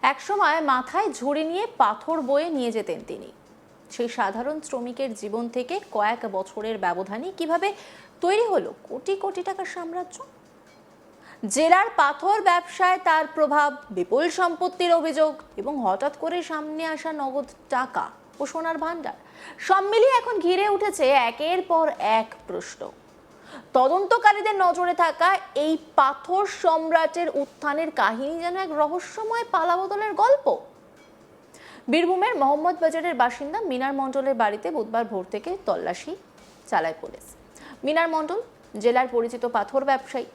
একসময় মাথায় ঝুড়ি নিয়ে পাথর বয়ে নিয়ে যেতেন তিনি। সেই সাধারণ শ্রমিকের জীবন থেকে কয়েক বছরের ব্যবধানে কিভাবে তৈরি হলো কোটি কোটি টাকার সাম্রাজ্য। জেলার পাথর ব্যবসায় তার প্রভাব, বিপুল সম্পত্তির অভিযোগ এবং হঠাৎ করে সামনে আসা নগদ টাকা ও সোনার ভান্ডার, সব মিলিয়ে এখন ঘিরে উঠেছে একের পর এক প্রশ্ন। তদন্তকারীদের নজরে থাকা এই পাথর সম্রাটের উত্থানের কাহিনী যেন এক রহস্যময় পালাবদলের গল্প। বীরভূমের মোহাম্মদ বাজারের বাসিন্দা মিনার মণ্ডলের বাড়িতে বুধবার ভোর থেকে তল্লাশি চালায় পুলিশ। মিনার মণ্ডল জেলার পরিচিত পাথর ব্যবসায়ী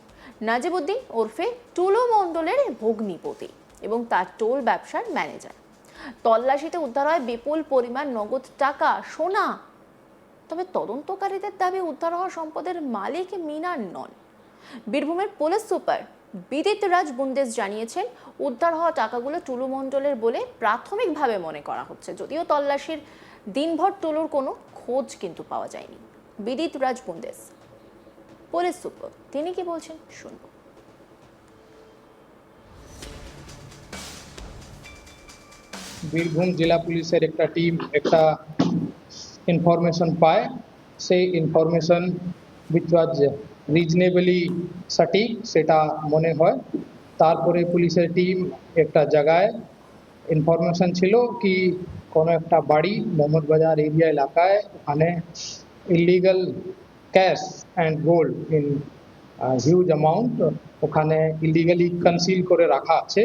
নাজিবুদ্দিন ওরফে টুলু মণ্ডলের ভগ্নিপতি এবং তার টোল ব্যবসার ম্যানেজার। তল্লাশিতে উদ্ধার হয় বিপুল পরিমাণ নগদ টাকা, সোনা। তবে তদন্তকারীদের দাবি উদ্ধার হওয়া সম্পদের মালিক মিনার নন। বীরভূমের পুলিশ সুপার বিদিত রাজ বুন্দেশ জানিয়েছেন, উদ্ধার হওয়া টাকাগুলো টুলু মণ্ডলের বলে প্রাথমিকভাবে মনে করা হচ্ছে, যদিও তল্লাশির দিনভর টুলুর কোনো খোঁজ কিন্তু পাওয়া যায়নি। বিদিত রাজ বুন্দেশ পুলিশ সুপার, তিনি কি বলছেন শুনব। বীরভূম জেলা পুলিশের একটা টিম একটা ইনফরমেশন পায়। সেই ইনফরমেশন which was reasonably সঠিক সেটা মনে হয়। তারপরে পুলিশের টিম একটা জায়গায় ইনফরমেশন ছিল কি কোনো একটা বাড়ি মোহাম্মদ বাজার এরিয়া এলাকায়, ওখানে illegal cash and gold in huge amount ওখানে ইলিগালি কনসিল করে রাখা আছে।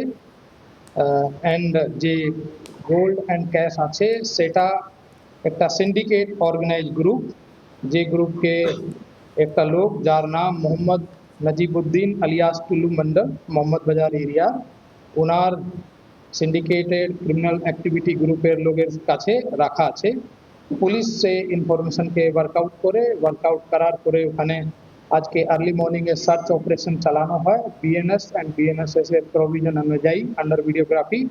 অ্যান্ড যে গোল্ড অ্যান্ড ক্যাশ আছে সেটা একটা সিন্ডিকেট অর্গানাইজ গ্রুপ, যে গ্রুপকে একটা লোক যার নাম মোহাম্মদ নাজিবুদ্দিন আলিয়াস টুলু মন্ডল, মোহাম্মদ বাজার এরিয়া, ওনার সিন্ডিকেটেড ক্রিমিনাল অ্যাক্টিভিটি গ্রুপের লোকের কাছে রাখা আছে। পুলিশ সে ইনফরমেশনকে ওয়ার্কআউট করার পরে ওখানে আজকে আর্লি মর্নিংয়ে সার্চ অপারেশন চালানো হয় বিএনএস অ্যান্ড বিএনএসএস এর প্রভিশন অনুযায়ী আন্ডার ভিডিওগ্রাফি।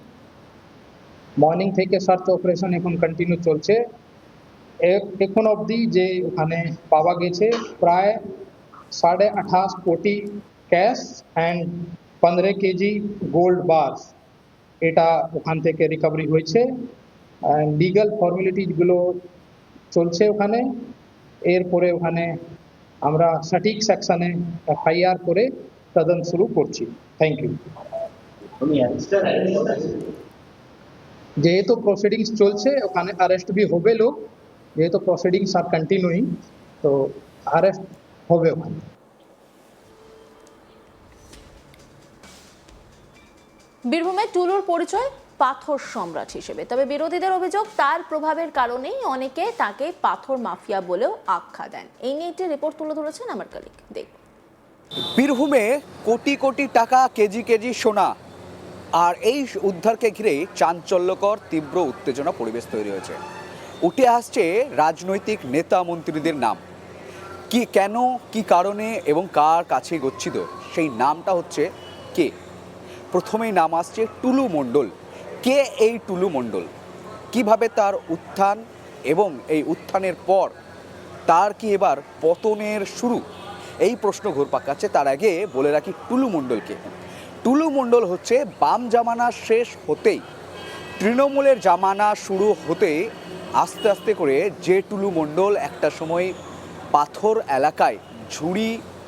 মর্নিং থেকে সার্চ অপারেশন এখন কন্টিনিউ চলছে। এখন অবধি যে ওখানে পাওয়া গেছে প্রায় 28.5 crore cash and 15 kg gold bars, এটা ওখান থেকে রিকভারি হয়েছে। লিগাল ফর্মালিটিগুলো চলছে ওখানে। এরপরে ওখানে আমরা সঠিক সেকশনে এফআইআর করে তদন্ত শুরু করছি। Thank you. যেহেতু প্রসিডিংস চলছে ওখানে অ্যারেস্ট भी হবে লোক, যেহেতু প্রসিডিংস আর কন্টিনিউইং, তো অ্যারেস্ট হবে ওখানে। বীরভূমের টুলুর পরিচয় পাথর সম্রাট হিসেবে, তবে বিরোধীদের অভিযোগ তার প্রভাবের কারণেই অনেকে তাকে পাথর মাফিয়া বলেও আখ্যা দেন। এই নিয়ে একটি রিপোর্ট তুলে ধরেছেন আমার কলিগ। দেখুন। বীরভূমে কোটি কোটি টাকা, কেজি কেজি সোনা, আর এই উদ্ধারকে ঘিরে চাঞ্চল্যকর তীব্র উত্তেজনা পরিবেশ তৈরি হয়েছে। উঠে আসছে রাজনৈতিক নেতা মন্ত্রীদের নাম। কি, কেন, কি কারণে এবং কার কাছে গচ্ছিত সেই নামটা হচ্ছে কে। প্রথমেই নাম আসছে টুলু মণ্ডল। কে এই টুলু মণ্ডল? কিভাবে তার উত্থান এবং এই উত্থানের পর তার কি এবার পতনের শুরু, এই প্রশ্ন ঘুরপাক খাচ্ছে। তার আগে বলে রাখি টুলু মণ্ডলকে। টুলু মণ্ডল হচ্ছে বাম জামানা শেষ হতেই, তৃণমূলের জামানা শুরু হতেই আস্তে আস্তে করে যে টুলু মণ্ডল একটা সময় পাথর এলাকায়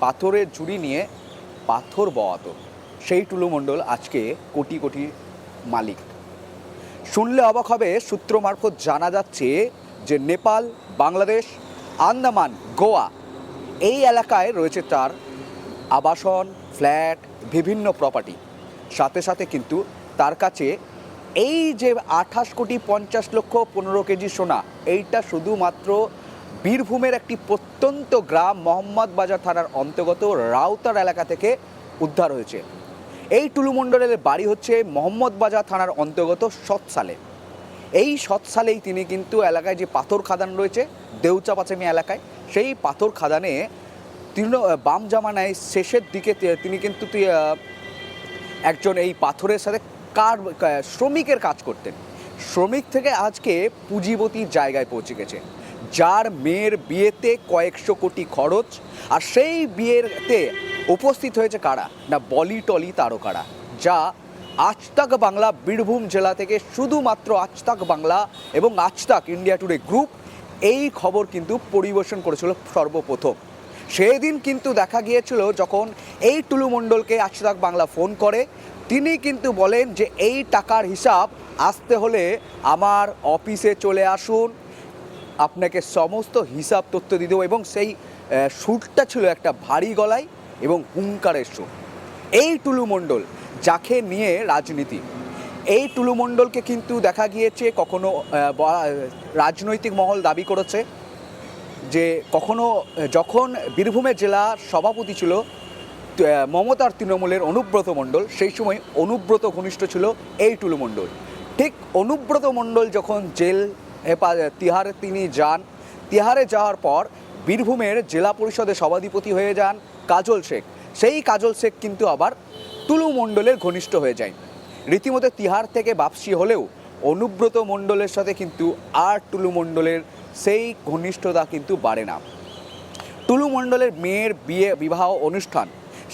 পাথরের ঝুড়ি নিয়ে পাথর বওয়াতো, সেই টুলু মণ্ডল আজকে কোটি কোটি মালিক। শুনলে অবাক হবে, সূত্র মারফত জানা যাচ্ছে যে নেপাল, বাংলাদেশ, আন্দামান, গোয়া এই এলাকায় রয়েছে তার আবাসন, ফ্ল্যাট, বিভিন্ন প্রপার্টি। সাথে সাথে কিন্তু তার কাছে এই যে 28,50,15,00,000 কেজি সোনা, এইটা শুধুমাত্র বীরভূমের একটি প্রত্যন্ত গ্রাম মোহাম্মদ বাজার থানার অন্তর্গত রাউতার এলাকা থেকে উদ্ধার হয়েছে। এই টুলু মণ্ডলের বাড়ি হচ্ছে মোহাম্মদ বাজার থানার অন্তর্গত সৎসালে। এই সৎসালেই তিনি কিন্তু এলাকায় যে পাথর খাদান রয়েছে দেউচাপাচামি এলাকায়, সেই পাথর খাদানে বাম জামানায় শেষের দিকে তিনি কিন্তু একজন এই পাথরের সাথে শ্রমিকের কাজ করতেন। শ্রমিক থেকে আজকে পুঁজিপতির জায়গায় পৌঁছে গেছে, যার মেয়ের বিয়েতে কয়েকশো কোটি খরচ। আর সেই বিয়েতে উপস্থিত হয়েছে কারা না, বলি টলি তারকারা, যা আজ তাক বাংলা বীরভূম জেলা থেকে, শুধুমাত্র আজ তাক বাংলা এবং আজ তাক ইন্ডিয়া টুডে গ্রুপ এই খবর কিন্তু পরিবেশন করেছিল সর্বপ্রথম। সেদিন কিন্তু দেখা গিয়েছিল যখন এই টুলু মণ্ডলকে আজ তাক বাংলা ফোন করে, তিনি কিন্তু বলেন যে এই টাকার হিসাব আসতে হলে আমার অফিসে চলে আসুন, আপনাকে সমস্ত হিসাব তথ্য দিয়ে দেবো। এবং সেই সুরটা ছিল একটা ভারী গলায় এবং হুঙ্কারের সুর। এই টুলু মণ্ডল যাকে নিয়ে রাজনীতি, এই টুলু মণ্ডলকে কিন্তু দেখা গিয়েছে কখনো রাজনৈতিক মহল দাবি করেছে যে কখনো যখন বীরভূমের জেলার সভাপতি ছিল মমতার তৃণমূলের অনুব্রত মণ্ডল, সেই সময় অনুব্রত ঘনিষ্ঠ ছিল এই টুলু মণ্ডল। ঠিক অনুব্রত মণ্ডল যখন জেল তিহারে তিনি যান, তিহারে যাওয়ার পর বীরভূমের জেলা পরিষদের সভাধিপতি হয়ে যান কাজল শেখ। সেই কাজল শেখ কিন্তু আবার টুলু মণ্ডলের ঘনিষ্ঠ হয়ে যায়। রীতিমতো তিহার থেকে বাপসি হলেও অনুব্রত মণ্ডলের সাথে কিন্তু আর টুলু মণ্ডলের সেই ঘনিষ্ঠতা কিন্তু বাড়ে না। টুলু মণ্ডলের মেয়ের বিবাহ অনুষ্ঠান,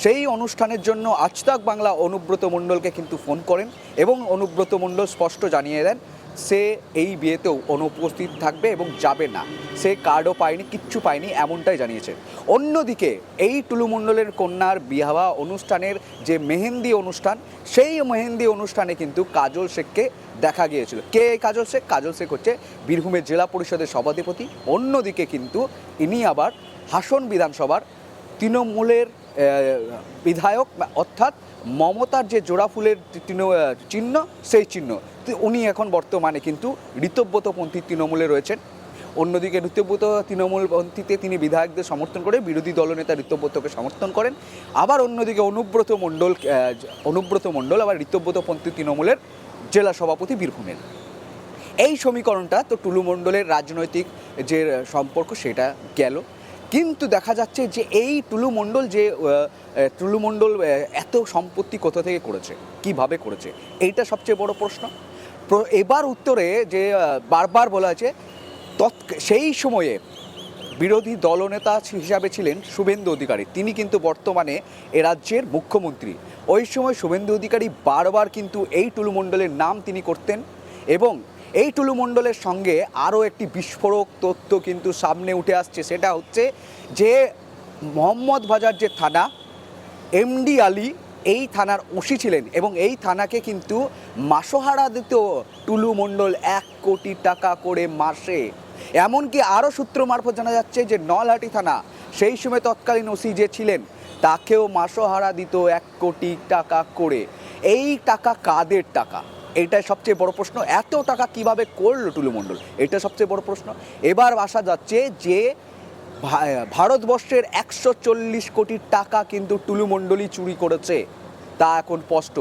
সেই অনুষ্ঠানের জন্য আজ তাক বাংলা অনুব্রত মণ্ডলকে কিন্তু ফোন করেন এবং অনুব্রত মণ্ডল স্পষ্ট জানিয়ে দেন সে এই বিয়েতেও অনুপস্থিত থাকবে এবং যাবে না, সে কার্ডও পায়নি, কিচ্ছু পায়নি, এমনটাই জানিয়েছে। অন্যদিকে এই টুলু মণ্ডলের কন্যার বিবাহ অনুষ্ঠানের যে মেহেন্দি অনুষ্ঠান, সেই মেহেন্দি অনুষ্ঠানে কিন্তু কাজল শেখকে দেখা গিয়েছিল। কে কাজল শেখ? কাজল শেখ হচ্ছে বীরভূমের জেলা পরিষদের সভাধিপতি। অন্যদিকে কিন্তু ইনি আবার হাসন বিধানসভার তৃণমূলের বিধায়ক, অর্থাৎ মমতার যে জোড়া ফুলের চিহ্ন, সেই চিহ্ন উনি এখন বর্তমানে কিন্তু ঋতব্রতপন্থী তৃণমূলে রয়েছেন। অন্যদিকে ঋতব্রত তৃণমূলপন্থীতে তিনি বিধায়কদের সমর্থন করে, বিরোধী দলনেতা ঋতব্রতকে সমর্থন করেন। আবার অন্যদিকে অনুব্রত মণ্ডল আবার ঋতব্রতপন্থী তৃণমূলের জেলা সভাপতি বীরভূমের। এই সমীকরণটা তো টুলু মণ্ডলের রাজনৈতিক যে সম্পর্ক সেটা গেল। কিন্তু দেখা যাচ্ছে যে এই টুলু মণ্ডল এত সম্পত্তি কোথা থেকে করেছে, কিভাবে করেছে, এইটা সবচেয়ে বড় প্রশ্ন। এবার উত্তরে যে বারবার বলা হয়েছে সেই সময়ে বিরোধী দলনেতা হিসাবে ছিলেন শুভেন্দু অধিকারী, তিনি কিন্তু বর্তমানে এ রাজ্যের মুখ্যমন্ত্রী। ওই সময় শুভেন্দু অধিকারী বারবার কিন্তু এই টুলু মণ্ডলের নাম তিনি করতেন এবং এই টুলু মণ্ডলের সঙ্গে আরও একটি বিস্ফোরক তথ্য কিন্তু সামনে উঠে আসছে। সেটা হচ্ছে যে মোহাম্মদ বাজার যে থানা, এমডি আলী এই থানার ওসি ছিলেন এবং এই থানাকে কিন্তু মাসোহারা দিত টুলু মণ্ডল 1 কোটি টাকা করে মাসে। এমনকি আরও সূত্র মারফত জানা যাচ্ছে যে নলহাটি থানা সেই সময় তৎকালীন ওসি যে ছিলেন তাকেও মাসোহারা দিত 1 কোটি টাকা করে। এই টাকা কাদের টাকা? এইটাই সবচেয়ে বড় প্রশ্ন। এত টাকা কিভাবে করলো টুলু মণ্ডল, এটা সবচেয়ে বড় প্রশ্ন। এবার আসা যাচ্ছে যে ভারতবর্ষের 140 কোটি টাকা কিন্তু টুলু মণ্ডলই চুরি করেছে, তা এখন স্পষ্ট।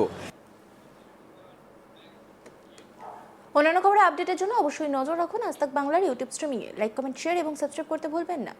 অন্যান্য খবরের আপডেটের জন্য অবশ্যই নজর রাখুন আজ তাক বাংলার ইউটিউব স্ট্রিমিংয়ে। লাইক, কমেন্ট, শেয়ার এবং সাবস্ক্রাইব করতে ভুলবেন না।